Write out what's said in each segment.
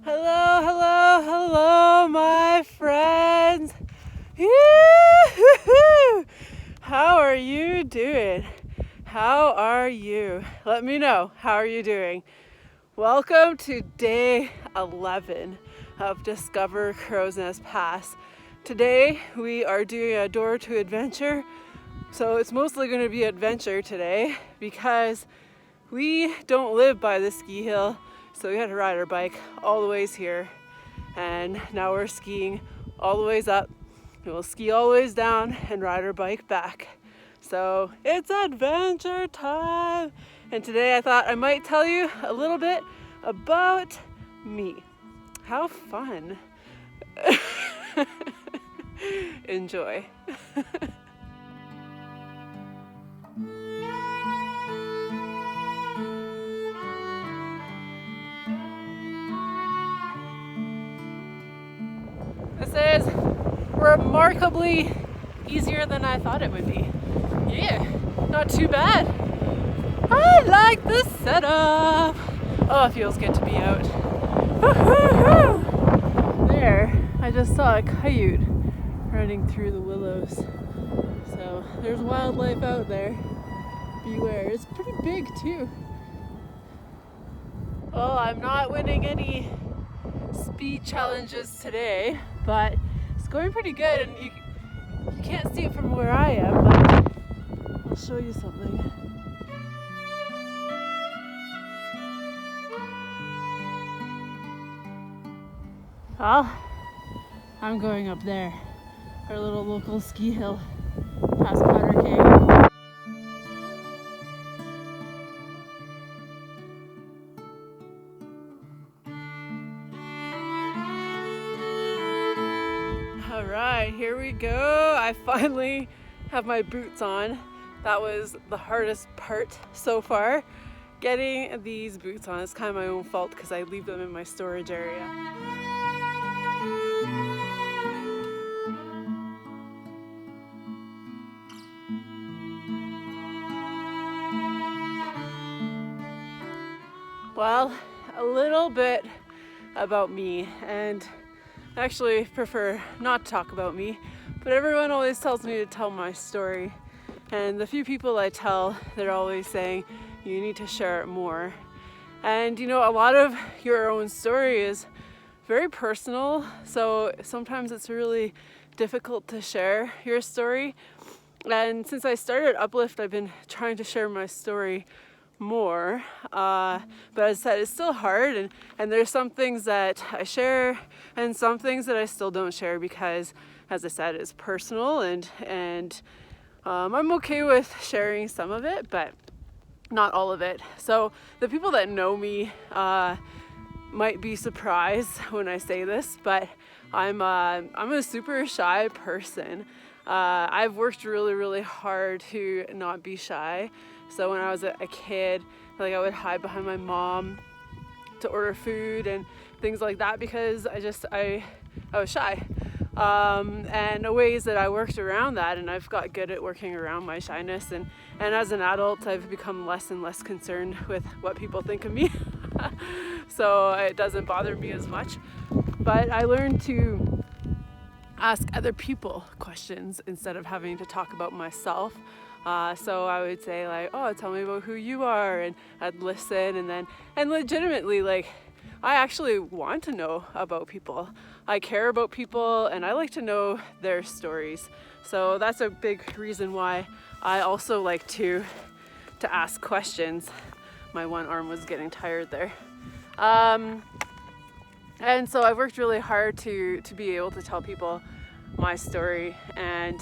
Hello, hello, hello, my friends. Yoo-hoo-hoo. How are you doing? How are you? Let me know. How are you doing? Welcome to day 11 of Discover Crowsnest Pass. Today we are doing a door to adventure. So it's mostly going to be adventure today because we don't live by the ski hill. So we had to ride our bike all the ways here, and now we're skiing all the ways up, and we'll ski all the ways down and ride our bike back. So it's adventure time, and today I thought I might tell you a little bit about me. How fun. Enjoy. This is remarkably easier than I thought it would be. Yeah, not too bad. I like the setup. Oh, it feels good to be out. There, I just saw a coyote running through the willows. So there's wildlife out there. Beware. It's pretty big too. Well, I'm not winning any speed challenges today, but it's going pretty good, and you can't see it from where I am, but I'll show you something. Well, I'm going up there, our little local ski hill past Powder Cave. All right, here we go. I finally have my boots on. That was the hardest part so far. Getting these boots on is kind of my own fault because I leave them in my storage area. Well, a little bit about me, and I actually prefer not to talk about me, but everyone always tells me to tell my story. And the few people I tell, they're always saying, you need to share it more. And you know, a lot of your own story is very personal, so sometimes it's really difficult to share your story. And since I started Uplift, I've been trying to share my story more, but as I said, it's still hard, and there's some things that I share and some things that I still don't share because, as I said, it's personal, and I'm okay with sharing some of it, but not all of it. So the people that know me might be surprised when I say this, but I'm a super shy person. I've worked really hard to not be shy. So when I was a kid, like I would hide behind my mom to order food and things like that because I was shy. And the ways that I worked around that, and I've got good at working around my shyness, and as an adult I've become less and less concerned with what people think of me. So it doesn't bother me as much. But I learned to ask other people questions instead of having to talk about myself. So I would say like, oh, tell me about who you are, and I'd listen, and legitimately, like, I actually want to know about people. I care about people, and I like to know their stories. So that's a big reason why I also like to ask questions. My one arm was getting tired there. And so I've worked really hard to be able to tell people my story, and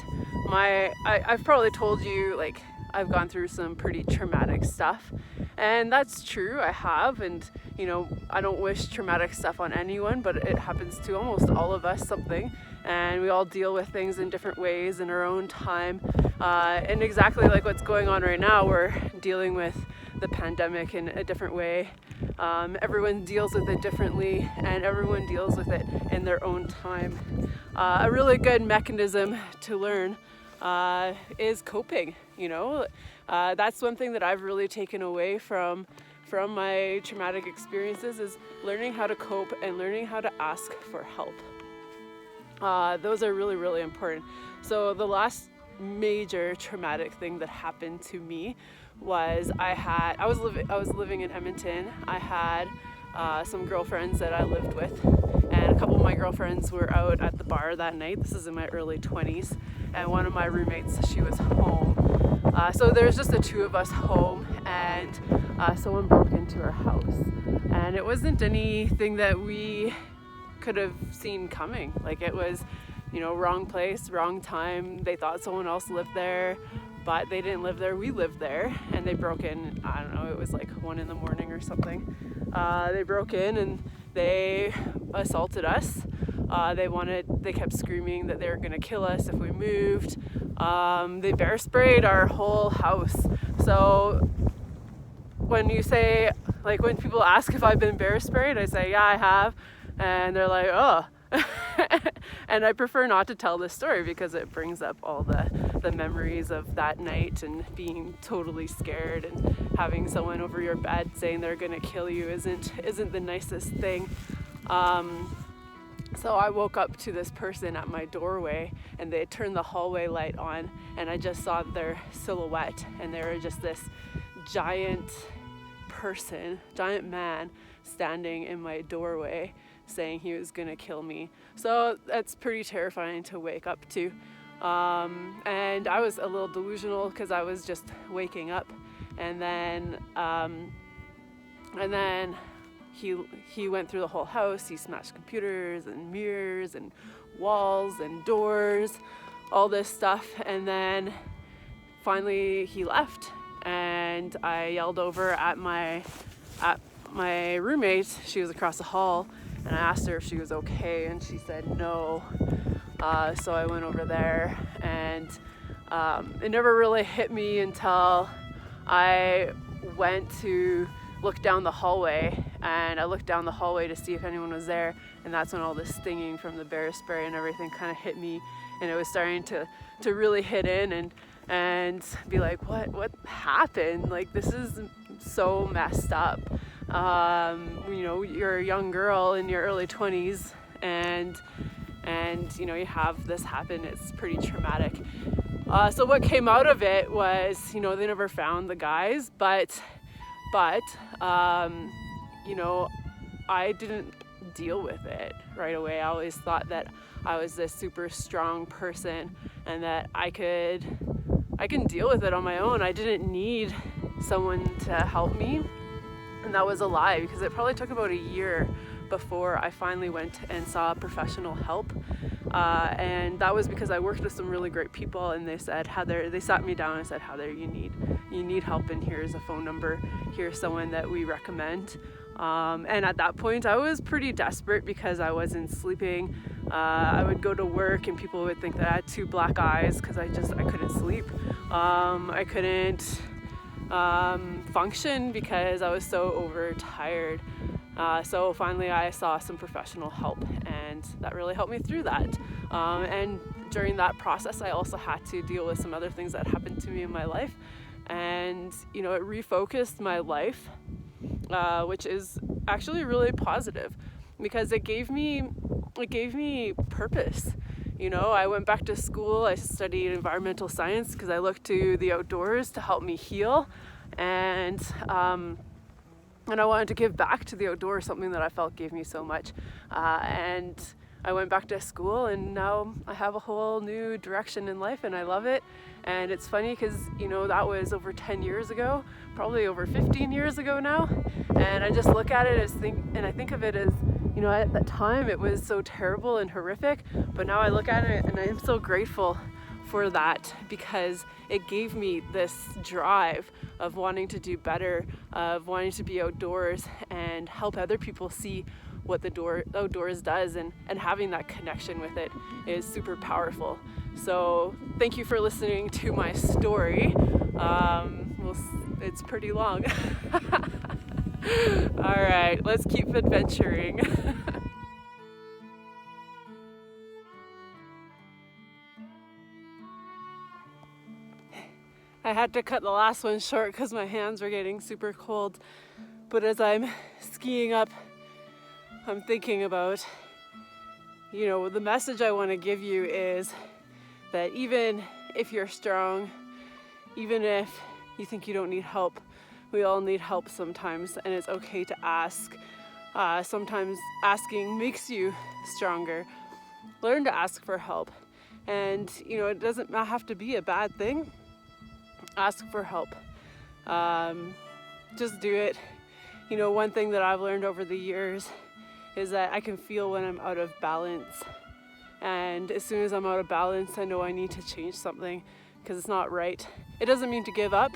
I've probably told you, like, I've gone through some pretty traumatic stuff, and that's true, I have, and you know, I don't wish traumatic stuff on anyone, but it happens to almost all of us, something, and we all deal with things in different ways in our own time, and exactly like what's going on right now, we're dealing with the pandemic in a different way. Everyone deals with it differently, and everyone deals with it in their own time. A really good mechanism to learn is coping. You know, that's one thing that I've really taken away from from my traumatic experiences is learning how to cope and learning how to ask for help. Those are really, really important. So the last major traumatic thing that happened to me was I was living in Edmonton. I had some girlfriends that I lived with, and a couple of my girlfriends were out at the bar that night. This is in my early 20s, and one of my roommates, she was home. So there was just the two of us home, and someone broke into our house, and it wasn't anything that we could have seen coming. Like, it was, wrong place, wrong time. They thought someone else lived there, but they didn't live there. We lived there, and they broke in. I don't know, it was like 1 a.m. or something. They broke in and they assaulted us. They kept screaming that they were gonna kill us if we moved. They bear sprayed our whole house. So when people ask if I've been bear sprayed, I say, yeah, I have. And they're like, oh. And I prefer not to tell this story because it brings up all the memories of that night and being totally scared, and having someone over your bed saying they're gonna kill you isn't the nicest thing. So I woke up to this person at my doorway, and they turned the hallway light on, and I just saw their silhouette, and they were just this giant man standing in my doorway saying he was gonna kill me. So that's pretty terrifying to wake up to. And I was a little delusional because I was just waking up, and then he went through the whole house. He smashed computers and mirrors and walls and doors, all this stuff, and then finally he left, and I yelled over at my roommate. She was across the hall, and I asked her if she was okay, and she said no. So I went over there, and it never really hit me until I went to look down the hallway, and I looked down the hallway to see if anyone was there, and that's when all the stinging from the bear spray and everything kind of hit me, and it was starting to really hit in and be like, what happened? Like, this is so messed up. You're a young girl in your early 20s, and you have this happen. It's pretty traumatic. So what came out of it was, they never found the guys, but I didn't deal with it right away. I always thought that I was this super strong person and that I can deal with it on my own. I didn't need someone to help me. And that was a lie, because it probably took about a year before I finally went and saw professional help. And that was because I worked with some really great people, and they said, Heather, they sat me down and said, Heather, you need help, and here's a phone number. Here's someone that we recommend. And at that point I was pretty desperate because I wasn't sleeping. I would go to work and people would think that I had 2 black eyes because I couldn't sleep. I couldn't function because I was so overtired. So finally I saw some professional help, and that really helped me through that. And during that process, I also had to deal with some other things that happened to me in my life, and it refocused my life, which is actually really positive because it gave me purpose. I went back to school. I studied environmental science because I looked to the outdoors to help me heal, and I wanted to give back to the outdoors, something that I felt gave me so much. And I went back to school, and now I have a whole new direction in life, and I love it. And it's funny because that was over 10 years ago, probably over 15 years ago now, and I just look at it and I think of it as, at that time it was so terrible and horrific, but now I look at it and I'm so grateful for that, because it gave me this drive of wanting to do better, of wanting to be outdoors and help other people see what the outdoors does, and having that connection with it is super powerful. So thank you for listening to my story. It's pretty long. All right, let's keep adventuring. I had to cut the last one short because my hands were getting super cold. But as I'm skiing up, I'm thinking about, the message I want to give you is that even if you're strong, even if you think you don't need help, we all need help sometimes, and it's okay to ask. Sometimes asking makes you stronger. Learn to ask for help. And, it doesn't have to be a bad thing. Ask for help. Just do it. One thing that I've learned over the years is that I can feel when I'm out of balance. And as soon as I'm out of balance, I know I need to change something because it's not right. It doesn't mean to give up.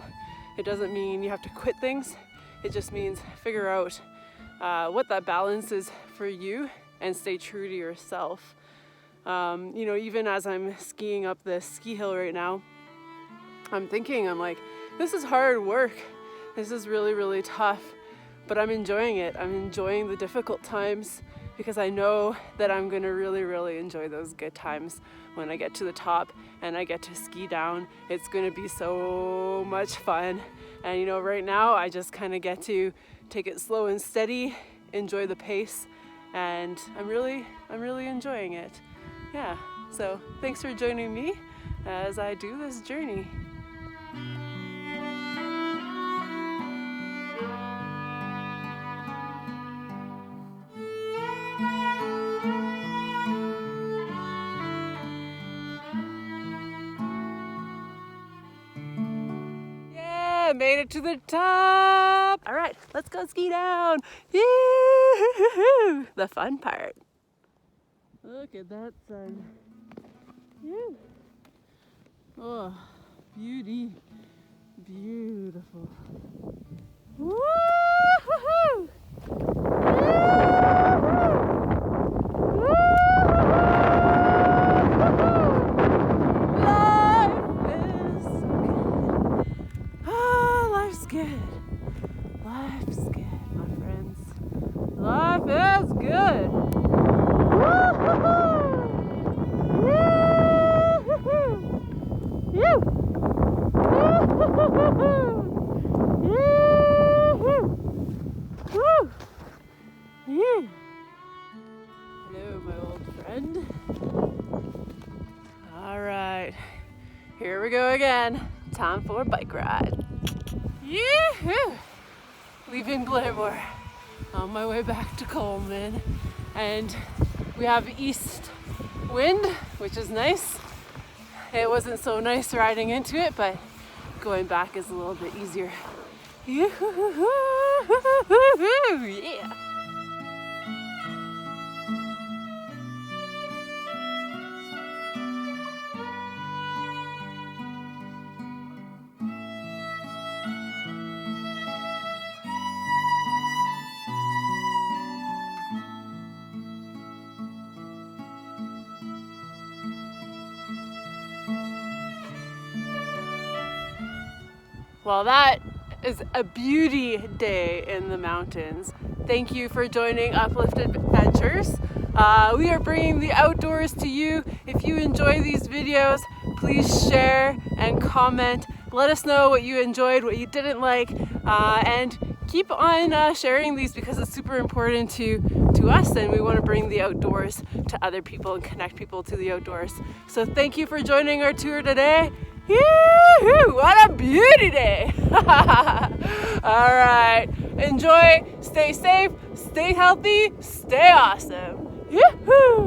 It doesn't mean you have to quit things. It just means figure out what that balance is for you and stay true to yourself. Even as I'm skiing up this ski hill right now, I'm like, this is hard work. This is really, really tough, but I'm enjoying it. I'm enjoying the difficult times because I know that I'm gonna really, really enjoy those good times when I get to the top and I get to ski down. It's gonna be so much fun. And right now I just kind of get to take it slow and steady, enjoy the pace, and I'm really enjoying it. Yeah, so thanks for joining me as I do this journey. Yeah, made it to the top. All right, let's go ski down. Yee-hoo-hoo-hoo. The fun part. Look at that sun. Woo. Oh, beauty. Beautiful. Woo-hoo-hoo. Life's good. Life's good, my friends. Life is good. Hello, my old friend. All right, here we go again. Time for a bike ride. Yoo-hoo! Leaving Blairmore on my way back to Coleman, and we have east wind, which is nice. It wasn't so nice riding into it, but going back is a little bit easier. Yoo-hoo-hoo-hoo! Yeah! Well, that is a beauty day in the mountains. Thank you for joining Uplifted Adventures. We are bringing the outdoors to you. If you enjoy these videos, please share and comment. Let us know what you enjoyed, what you didn't like, and keep on sharing these because it's super important to us, and we want to bring the outdoors to other people and connect people to the outdoors. So thank you for joining our tour today. Yoo-hoo! What a beauty day! All right, enjoy, stay safe, stay healthy, stay awesome. Yoo-hoo!